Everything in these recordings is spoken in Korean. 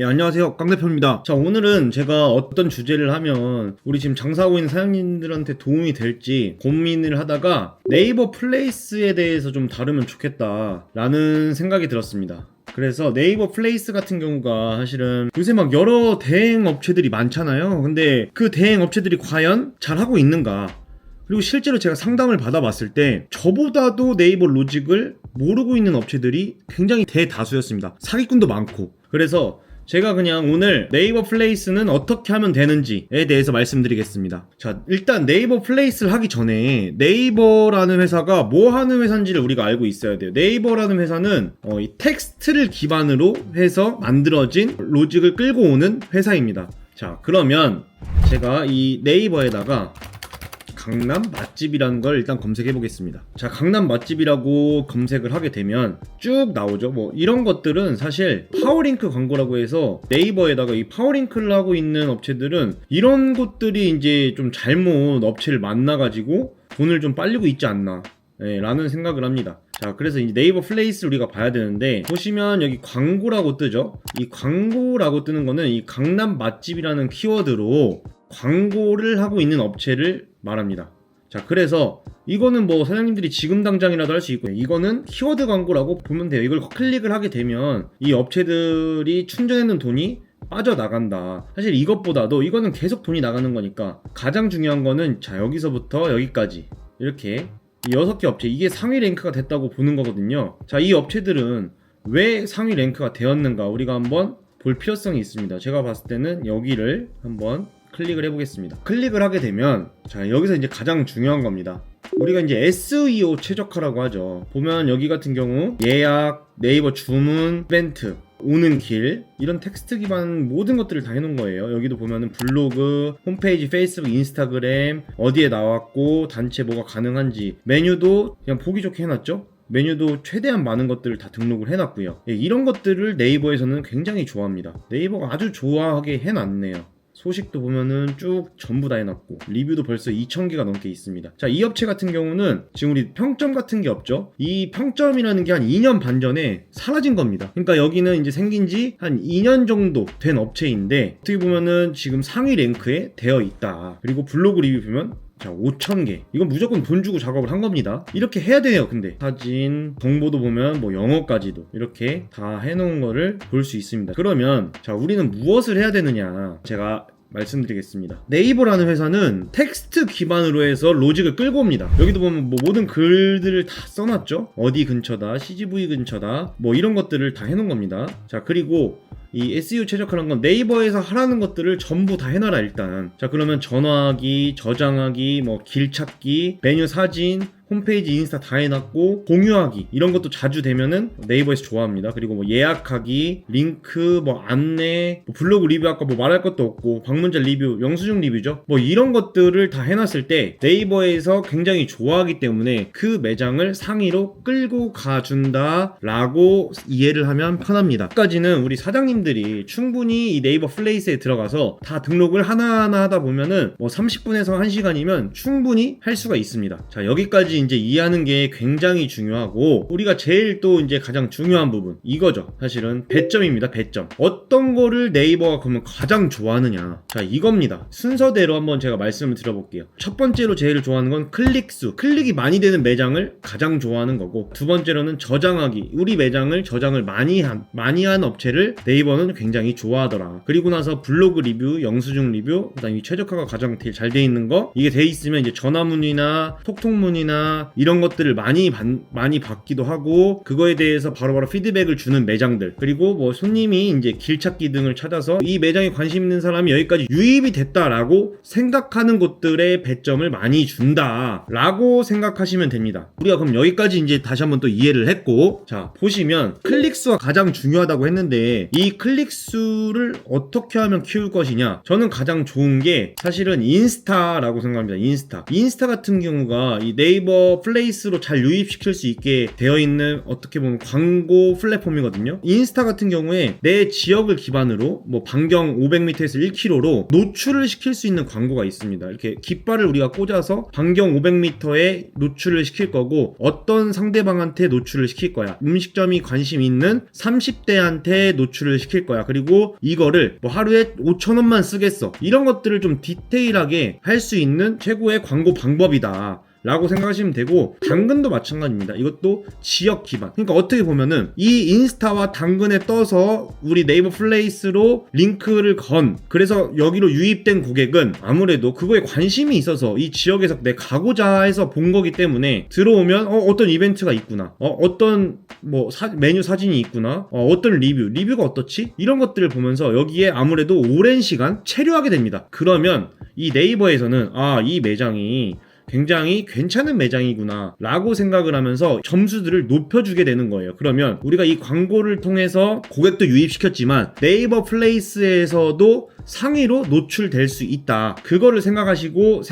네, 안녕하세요. 깡 대표입니다. 자, 오늘은 제가 어떤 주제를 하면 우리 지금 장사하고 있는 사장님들한테 도움이 될지 고민을 하다가 네이버 플레이스에 대해서 좀 다루면 좋겠다라는 생각이 들었습니다. 그래서 네이버 플레이스 같은 경우가 사실은 요새 막 여러 대행 업체들이 많잖아요. 근데 그 대행 업체들이 과연 잘하고 있는가? 그리고 실제로 제가 상담을 받아봤을 때 저보다도 네이버 로직을 모르고 있는 업체들이 굉장히 대다수였습니다. 사기꾼도 많고. 그래서 제가 그냥 오늘 네이버 플레이스는 어떻게 하면 되는지에 대해서 말씀드리겠습니다. 자, 일단 네이버 플레이스를 하기 전에 네이버라는 회사가 뭐 하는 회사인지를 우리가 알고 있어야 돼요. 네이버라는 회사는 이 텍스트를 기반으로 해서 만들어진 로직을 끌고 오는 회사입니다. 자, 그러면 제가 이 네이버에다가 강남 맛집이라는 걸 일단 검색해 보겠습니다. 자, 강남 맛집이라고 검색을 하게 되면 쭉 나오죠. 뭐 이런 것들은 사실 파워링크 광고라고 해서 네이버에다가 이 파워링크를 하고 있는 업체들은 이런 곳들이 이제 좀 잘못 업체를 만나가지고 돈을 좀 빨리고 있지 않나 라는 생각을 합니다. 자, 그래서 이 네이버 플레이스를 우리가 봐야 되는데, 보시면 여기 광고라고 뜨죠. 이 광고라고 뜨는 거는 이 강남 맛집이라는 키워드로 광고를 하고 있는 업체를 말합니다. 자, 그래서 이거는 뭐 사장님들이 지금 당장이라도 할 수 있고, 이거는 키워드 광고라고 보면 돼요. 이걸 클릭을 하게 되면 이 업체들이 충전해놓은 돈이 빠져나간다. 사실 이것보다도 이거는 계속 돈이 나가는 거니까 가장 중요한 거는, 자, 여기서부터 여기까지 이렇게 이 6개 업체, 이게 상위 랭크가 됐다고 보는 거거든요. 자, 이 업체들은 왜 상위 랭크가 되었는가 우리가 한번 볼 필요성이 있습니다. 제가 봤을 때는 여기를 한번 클릭을 해보겠습니다. 클릭을 하게 되면, 자, 여기서 이제 가장 중요한 겁니다. 우리가 이제 SEO 최적화라고 하죠. 보면 여기 같은 경우 예약, 네이버 주문, 이벤트, 오는 길, 이런 텍스트 기반 모든 것들을 다 해놓은 거예요. 여기도 보면은 블로그, 홈페이지, 페이스북, 인스타그램, 어디에 나왔고 단체 뭐가 가능한지, 메뉴도 그냥 보기 좋게 해놨죠. 메뉴도 최대한 많은 것들을 다 등록을 해놨고요. 이런 것들을 네이버에서는 굉장히 좋아합니다. 네이버가 아주 좋아하게 해놨네요. 소식도 보면은 쭉 전부 다 해놨고, 리뷰도 벌써 2,000개가 넘게 있습니다. 자, 이 업체 같은 경우는 지금 우리 평점 같은 게 없죠. 이 평점이라는 게 한 2년 반 전에 사라진 겁니다. 그러니까 여기는 이제 생긴 지 한 2년 정도 된 업체인데, 어떻게 보면은 지금 상위 랭크에 되어 있다. 그리고 블로그 리뷰 보면, 자, 5,000개. 이건 무조건 돈 주고 작업을 한 겁니다. 이렇게 해야 돼요. 근데 사진, 정보도 보면 뭐 영어까지도 이렇게 다 해놓은 거를 볼 수 있습니다. 그러면 자, 우리는 무엇을 해야 되느냐, 제가 말씀드리겠습니다. 네이버라는 회사는 텍스트 기반으로 해서 로직을 끌고 옵니다. 여기도 보면 뭐 모든 글들을 다 써놨죠. 어디 근처다, CGV 근처다, 뭐 이런 것들을 다 해놓은 겁니다. 자, 그리고 이 SEO 최적화라는 건 네이버에서 하라는 것들을 전부 다 해놔라 일단. 자, 그러면 전화하기, 저장하기, 뭐 길 찾기, 메뉴 사진, 홈페이지, 인스타 다 해놨고, 공유하기 이런 것도 자주 되면은 네이버에서 좋아합니다. 그리고 뭐 예약하기, 링크, 뭐 안내, 뭐 블로그 리뷰, 아까 뭐 말할 것도 없고, 방문자 리뷰, 영수증 리뷰죠. 뭐 이런 것들을 다 해놨을 때 네이버에서 굉장히 좋아하기 때문에 그 매장을 상위로 끌고 가준다 라고 이해를 하면 편합니다. 여기까지는 우리 사장님들이 충분히 이 네이버 플레이스에 들어가서 다 등록을 하나하나 하다 보면은 뭐 30분에서 1시간이면 충분히 할 수가 있습니다. 자, 여기까지 이제 이해하는 게 굉장히 중요하고, 우리가 제일 또 이제 가장 중요한 부분, 이거죠. 사실은 배점입니다. 배점. 어떤 거를 네이버가 그러면 가장 좋아하느냐, 자, 이겁니다. 순서대로 한번 제가 말씀을 드려볼게요. 첫 번째로 제일 좋아하는 건 클릭수, 클릭이 많이 되는 매장을 가장 좋아하는 거고, 두 번째로는 저장하기, 우리 매장을 저장을 많이 한 업체를 네이버는 굉장히 좋아하더라. 그리고 나서 블로그 리뷰, 영수증 리뷰, 그다음 이 최적화가 가장 잘 돼 있는 거, 이게 돼 있으면 이제 전화문의나 톡톡문의나 이런 것들을 많이 받기도 하고, 그거에 대해서 바로바로 피드백을 주는 매장들, 그리고 뭐 손님이 이제 길찾기 등을 찾아서 이 매장에 관심 있는 사람이 여기까지 유입이 됐다라고 생각하는 곳들의 배점을 많이 준다라고 생각하시면 됩니다. 우리가 그럼 여기까지 이제 다시 한번 또 이해를 했고, 자, 보시면 클릭수가 가장 중요하다고 했는데 이 클릭수를 어떻게 하면 키울 것이냐, 저는 가장 좋은 게 사실은 인스타라고 생각합니다. 인스타 같은 경우가 이 네이버 네이버 플레이스로 잘 유입시킬 수 있게 되어 있는 어떻게 보면 광고 플랫폼이거든요. 인스타 같은 경우에 내 지역을 기반으로 뭐 반경 500m에서 1km로 노출을 시킬 수 있는 광고가 있습니다. 이렇게 깃발을 우리가 꽂아서 반경 500m에 노출을 시킬 거고 어떤 상대방한테 노출을 시킬 거야. 음식점이 관심 있는 30대한테 노출을 시킬 거야. 그리고 이거를 뭐 하루에 5,000원만 쓰겠어. 이런 것들을 좀 디테일하게 할 수 있는 최고의 광고 방법이다 라고 생각하시면 되고, 당근도 마찬가지입니다. 이것도 지역 기반. 그러니까 어떻게 보면은 이 인스타와 당근에 떠서 우리 네이버 플레이스로 링크를 그래서 여기로 유입된 고객은 아무래도 그거에 관심이 있어서 이 지역에서 내 가고자 해서 본 거기 때문에 들어오면 어떤 이벤트가 있구나, 어떤 뭐 메뉴 사진이 있구나, 어떤 리뷰가 어떻지? 이런 것들을 보면서 여기에 아무래도 오랜 시간 체류하게 됩니다. 그러면 이 네이버에서는 이 매장이 굉장히 괜찮은 매장이구나 라고 생각을 하면서 점수들을 높여주게 되는 거예요. 그러면 우리가 이 광고를 통해서 고객도 유입시켰지만 네이버 플레이스에서도 상위로 노출될 수 있다. 그거를 생각하시고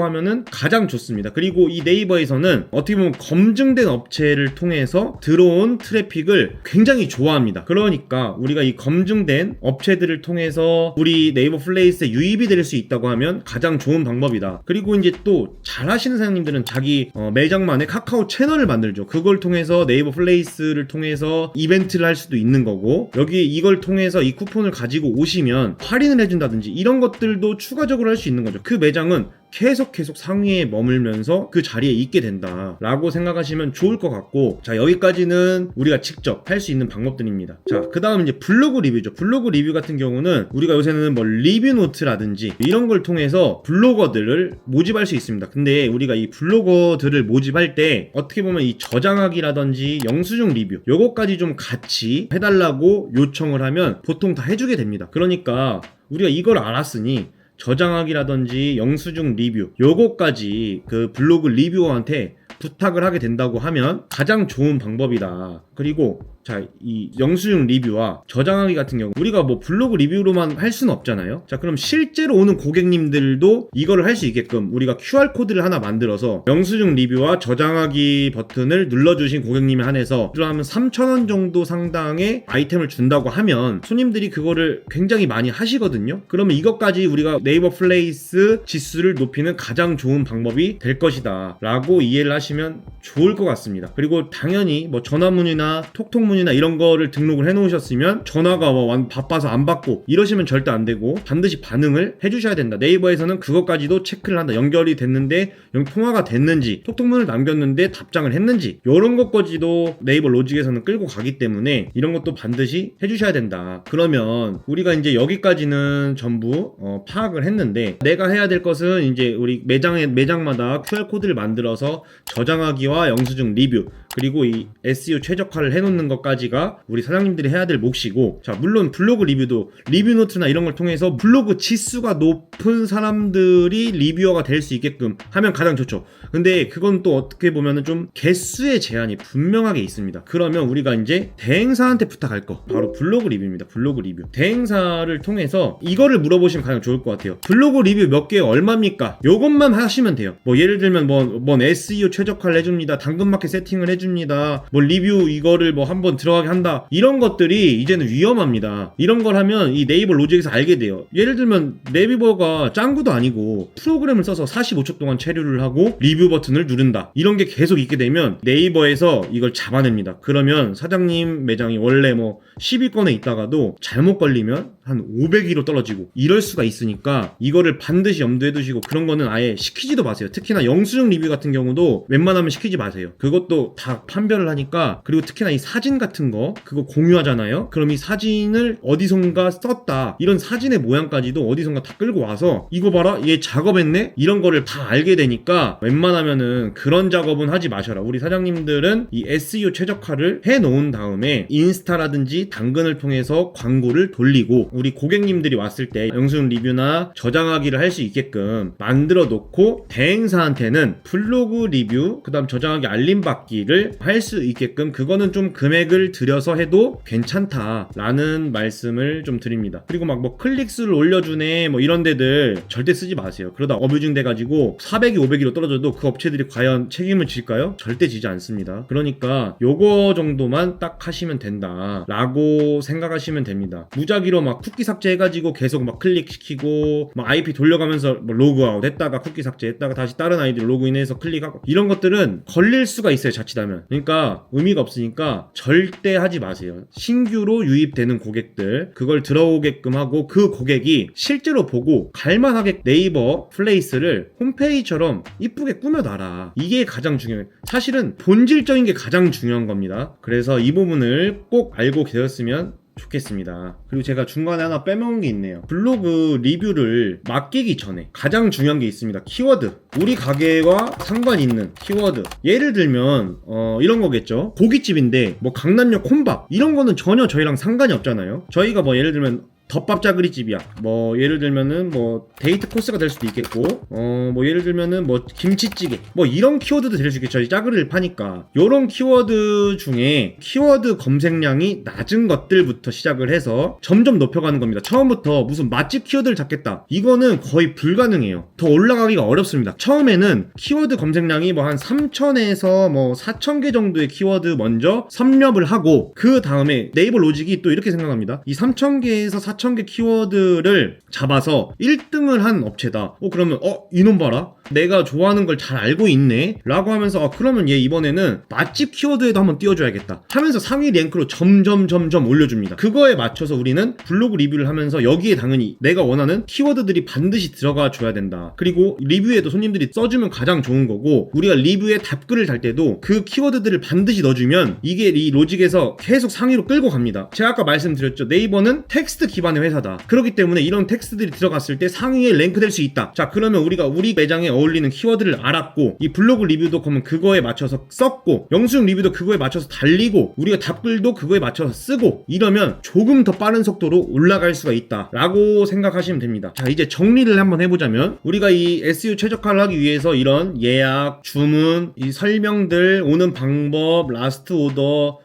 하면은 가장 좋습니다. 그리고 이 네이버에서는 어떻게 보면 검증된 업체를 통해서 들어온 트래픽을 굉장히 좋아합니다. 그러니까 우리가 이 검증된 업체들을 통해서 우리 네이버 플레이스에 유입이 될 수 있다고 하면 가장 좋은 방법이다. 그리고 이제 또 잘하시는 사장님들은 자기 매장만의 카카오 채널을 만들죠. 그걸 통해서 네이버 플레이스를 통해서 이벤트를 할 수도 있는 거고, 여기 이걸 통해서 이 쿠폰을 가지고 오시면 할인을 해준다든지 이런 것들도 추가적으로 할 수 있는 거죠. 그 매장은 계속 상위에 머물면서 그 자리에 있게 된다 라고 생각하시면 좋을 것 같고, 자, 여기까지는 우리가 직접 할 수 있는 방법들입니다. 자, 그 다음 이제 블로그 리뷰죠. 블로그 리뷰 같은 경우는 우리가 요새는 뭐 리뷰 노트라든지 이런 걸 통해서 블로거들을 모집할 수 있습니다. 근데 우리가 이 블로거들을 모집할 때 어떻게 보면 이 저장하기라든지 영수증 리뷰 요거까지 좀 같이 해달라고 요청을 하면 보통 다 해주게 됩니다. 그러니까 우리가 이걸 알았으니 저장하기라든지 영수증 리뷰 요거까지 그 블로그 리뷰어한테 부탁을 하게 된다고 하면 가장 좋은 방법이다. 그리고 자, 이 영수증 리뷰와 저장하기 같은 경우 우리가 뭐 블로그 리뷰로만 할 수는 없잖아요. 자, 그럼 실제로 오는 고객님들도 이거를 할 수 있게끔 우리가 QR코드를 하나 만들어서 영수증 리뷰와 저장하기 버튼을 눌러주신 고객님에 한해서 그러면 3,000원 정도 상당의 아이템을 준다고 하면 손님들이 그거를 굉장히 많이 하시거든요. 그러면 이것까지 우리가 네이버 플레이스 지수를 높이는 가장 좋은 방법이 될 것이다 라고 이해를 하시면 좋을 것 같습니다. 그리고 당연히 뭐 전화문이나 톡톡문이나 이런 거를 등록을 해놓으셨으면 전화가 바빠서 안 받고 이러시면 절대 안 되고 반드시 반응을 해주셔야 된다. 네이버에서는 그것까지도 체크를 한다. 연결이 됐는데 통화가 됐는지, 톡톡문을 남겼는데 답장을 했는지, 이런 것까지도 네이버 로직에서는 끌고 가기 때문에 이런 것도 반드시 해주셔야 된다. 그러면 우리가 이제 여기까지는 전부 파악을 했는데, 내가 해야 될 것은 이제 우리 매장마다 QR코드를 만들어서 저장하기와 영수증 리뷰, 그리고 이 SEO 최적화를 해놓는 것까지가 우리 사장님들이 해야 될 몫이고, 자, 물론 블로그 리뷰도 리뷰 노트나 이런 걸 통해서 블로그 지수가 높은 사람들이 리뷰어가 될 수 있게끔 하면 가장 좋죠. 근데 그건 또 어떻게 보면은 좀 개수의 제한이 분명하게 있습니다. 그러면 우리가 이제 대행사한테 부탁할 거 바로 블로그 리뷰입니다. 블로그 리뷰. 대행사를 통해서 이거를 물어보시면 가장 좋을 것 같아요. 블로그 리뷰 몇 개 얼마입니까? 요것만 하시면 돼요. 뭐 예를 들면 뭔 SEO 최적화를 해줍니다. 당근마켓 세팅을 해줍니다. 뭐 리뷰 이거를 뭐 한번 들어가게 한다. 이런 것들이 이제는 위험합니다. 이런 걸 하면 이 네이버 로직에서 알게 돼요. 예를 들면 네이버가 짱구도 아니고 프로그램을 써서 45초 동안 체류를 하고 리뷰 버튼을 누른다. 이런 게 계속 있게 되면 네이버에서 이걸 잡아냅니다. 그러면 사장님 매장이 원래 뭐 10위권에 있다가도 잘못 걸리면 한 500위로 떨어지고 이럴 수가 있으니까 이거를 반드시 염두에 두시고, 그런 거는 아예 시키지도 마세요. 특히나 영수증 리뷰 같은 경우도 웬만하면 시키지 마세요. 그것도 다 판별을 하니까. 그리고 특히나 이 사진 같은 거 그거 공유하잖아요. 그럼 이 사진을 어디선가 썼다, 이런 사진의 모양까지도 어디선가 다 끌고 와서 이거 봐라 얘 작업했네, 이런 거를 다 알게 되니까 웬만하면은 그런 작업은 하지 마셔라. 우리 사장님들은 이 SEO 최적화를 해놓은 다음에 인스타라든지 당근을 통해서 광고를 돌리고, 우리 고객님들이 왔을 때 영수증 리뷰나 저장하기를 할 수 있게끔 만들어 놓고 대행사한테는 블로그 리뷰 그 다음 저장하기 알림 받기를 할 수 있게끔 그거는 좀 금액을 들여서 해도 괜찮다라는 말씀을 좀 드립니다. 그리고 막 뭐 클릭수를 올려주네 뭐 이런 데들 절대 쓰지 마세요. 그러다 어뷰징 돼가지고 400이 500이로 떨어져도 그 업체들이 과연 책임을 질까요? 절대 지지 않습니다. 그러니까 요거 정도만 딱 하시면 된다 라고 생각하시면 됩니다. 무작위로 막 쿠키 삭제해가지고 계속 막 클릭시키고 막 IP 돌려가면서 뭐 로그아웃 했다가 쿠키 삭제했다가 다시 다른 아이디로 로그인해서 클릭하고 이런 것들은 걸릴 수가 있어요. 자칫하면. 그러니까 의미가 없으니까 절대 하지 마세요. 신규로 유입되는 고객들 그걸 들어오게끔 하고 그 고객이 실제로 보고 갈만하게 네이버 플레이스를 홈페이지처럼 이쁘게 꾸며놔라. 이게 가장 중요해요. 사실은 본질적인 게 가장 중요한 겁니다. 그래서 이 부분을 꼭 알고 계셨으면 좋겠습니다. 그리고 제가 중간에 하나 빼먹은 게 있네요. 블로그 리뷰를 맡기기 전에 가장 중요한 게 있습니다. 키워드. 우리 가게와 상관 있는 키워드. 예를 들면 이런 거겠죠. 고깃집인데 뭐 강남역 혼밥 이런 거는 전혀 저희랑 상관이 없잖아요. 저희가 뭐 예를 들면 덮밥 짜그리집이야. 뭐 예를 들면은 뭐 데이트 코스가 될 수도 있겠고 뭐 예를 들면은 뭐 김치찌개 뭐 이런 키워드도 될 수 있겠죠. 저희 짜그리를 파니까 요런 키워드 중에 키워드 검색량이 낮은 것들부터 시작을 해서 점점 높여가는 겁니다. 처음부터 무슨 맛집 키워드를 잡겠다 이거는 거의 불가능해요. 더 올라가기가 어렵습니다. 처음에는 키워드 검색량이 뭐 한 3,000에서 뭐 4,000개 정도의 키워드 먼저 섭렵을 하고 그 다음에 네이버 로직이 또 이렇게 생각합니다. 이 3,000개에서 4,000개 키워드를 잡아서 1등을 한 업체다. 그러면 이놈 봐라. 내가 좋아하는 걸 잘 알고 있네 라고 하면서 그러면 얘 이번에는 맛집 키워드에도 한번 띄워줘야겠다 하면서 상위 랭크로 점점 올려줍니다. 그거에 맞춰서 우리는 블로그 리뷰를 하면서 여기에 당연히 내가 원하는 키워드들이 반드시 들어가 줘야 된다. 그리고 리뷰에도 손님들이 써주면 가장 좋은 거고 우리가 리뷰에 답글을 달 때도 그 키워드들을 반드시 넣어주면 이게 이 로직에서 계속 상위로 끌고 갑니다. 제가 아까 말씀드렸죠. 네이버는 텍스트 기반의 회사다. 그렇기 때문에 이런 텍스트들이 들어갔을 때 상위에 랭크될 수 있다. 자, 그러면 우리가 우리 매장에 어울리는 키워드를 알았고 이 블로그 리뷰도 그러면 그거에 맞춰서 썼고 영수증 리뷰도 그거에 맞춰서 달리고 우리가 답글도 그거에 맞춰서 쓰고 이러면 조금 더 빠른 속도로 올라갈 수가 있다 라고 생각하시면 됩니다. 자, 이제 정리를 한번 해보자면 우리가 이 SEO 최적화를 하기 위해서 이런 예약, 주문, 이 설명들, 오는 방법, 라스트 오더,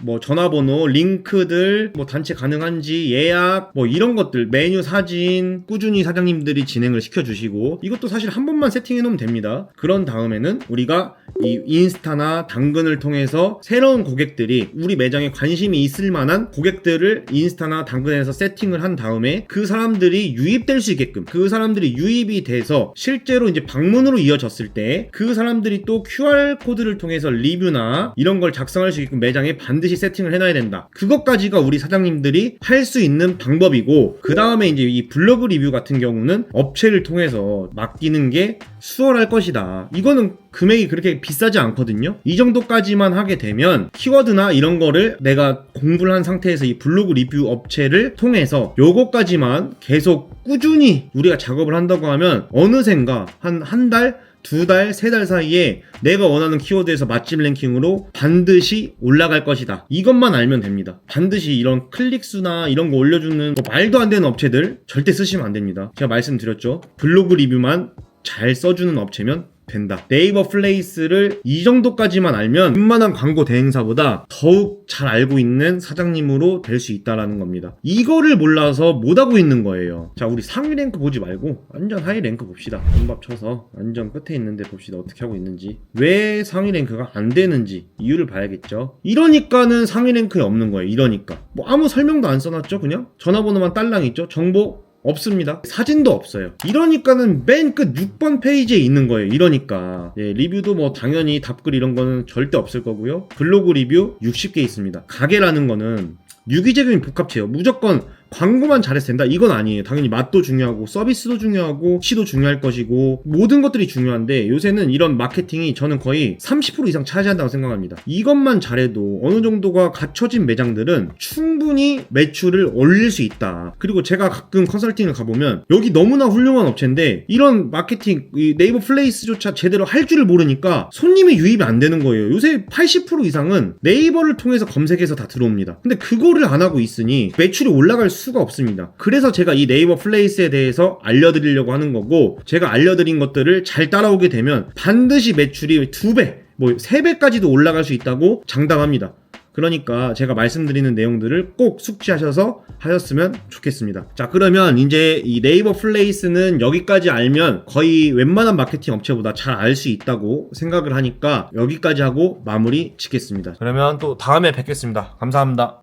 뭐 전화번호, 링크들, 뭐 단체 가능한지, 예약, 뭐 이런 것들, 메뉴 사진 꾸준히 사장님들이 진행을 시켜주시고 이것도 사실 한 번만 세팅해 놓으면 됩니다. 그런 다음에는 우리가 이 인스타나 당근을 통해서 새로운 고객들이 우리 매장에 관심이 있을 만한 고객들을 인스타나 당근에서 세팅을 한 다음에 그 사람들이 유입될 수 있게끔 그 사람들이 유입이 돼서 실제로 이제 방문으로 이어졌을 때 그 사람들이 또 QR코드를 통해서 리뷰나 이런 걸 작성할 수 있게끔 매장에 반드시 세팅을 해놔야 된다. 그것까지가 우리 사장님들이 할 수 있는 방법이고 그 다음에 이제 이 블로그 리뷰 같은 경우는 업체를 통해서 맡기는 게 수월할 것이다. 이거는 금액이 그렇게 비싸지 않거든요. 이 정도까지만 하게 되면 키워드나 이런 거를 내가 공부를 한 상태에서 이 블로그 리뷰 업체를 통해서 요거까지만 계속 꾸준히 우리가 작업을 한다고 하면 어느샌가 한 달, 2달, 3달 사이에 내가 원하는 키워드에서 맛집 랭킹으로 반드시 올라갈 것이다. 이것만 알면 됩니다. 반드시 이런 클릭수나 이런 거 올려주는 뭐 말도 안 되는 업체들 절대 쓰시면 안 됩니다. 제가 말씀드렸죠. 블로그 리뷰만 잘 써주는 업체면 된다. 네이버 플레이스를 이 정도까지만 알면 웬만한 광고 대행사보다 더욱 잘 알고 있는 사장님으로 될 수 있다라는 겁니다. 이거를 몰라서 못하고 있는 거예요. 자, 우리 상위 랭크 보지 말고 완전 하위 랭크 봅시다. 한밥 쳐서 완전 끝에 있는데 봅시다. 어떻게 하고 있는지. 왜 상위 랭크가 안 되는지 이유를 봐야겠죠. 이러니까는 상위 랭크에 없는 거예요. 이러니까 뭐 아무 설명도 안 써놨죠. 그냥 전화번호만 딸랑 있죠. 정보 없습니다. 사진도 없어요. 이러니까는 맨 끝 6번 페이지에 있는 거예요. 이러니까 리뷰도 뭐 당연히 답글 이런 거는 절대 없을 거고요. 블로그 리뷰 60개 있습니다. 가게라는 거는 유기적인 복합체예요. 무조건 광고만 잘해서 된다 이건 아니에요. 당연히 맛도 중요하고 서비스도 중요하고 시도 중요할 것이고 모든 것들이 중요한데 요새는 이런 마케팅이 저는 거의 30% 이상 차지한다고 생각합니다. 이것만 잘해도 어느 정도가 갖춰진 매장들은 충분히 매출을 올릴 수 있다. 그리고 제가 가끔 컨설팅을 가보면 여기 너무나 훌륭한 업체인데 이런 마케팅 이 네이버 플레이스조차 제대로 할 줄을 모르니까 손님이 유입이 안 되는 거예요. 요새 80% 이상은 네이버를 통해서 검색해서 다 들어옵니다. 근데 그거를 안 하고 있으니 매출이 올라갈 수 수가 없습니다. 그래서 제가 이 네이버 플레이스에 대해서 알려드리려고 하는 거고, 제가 알려드린 것들을 잘 따라오게 되면 반드시 매출이 2배, 뭐 3배까지도 올라갈 수 있다고 장담합니다. 그러니까 제가 말씀드리는 내용들을 꼭 숙지하셔서 하셨으면 좋겠습니다. 자, 그러면 이제 이 네이버 플레이스는 여기까지 알면 거의 웬만한 마케팅 업체보다 잘 알 수 있다고 생각을 하니까 여기까지 하고 마무리 짓겠습니다. 그러면 또 다음에 뵙겠습니다. 감사합니다.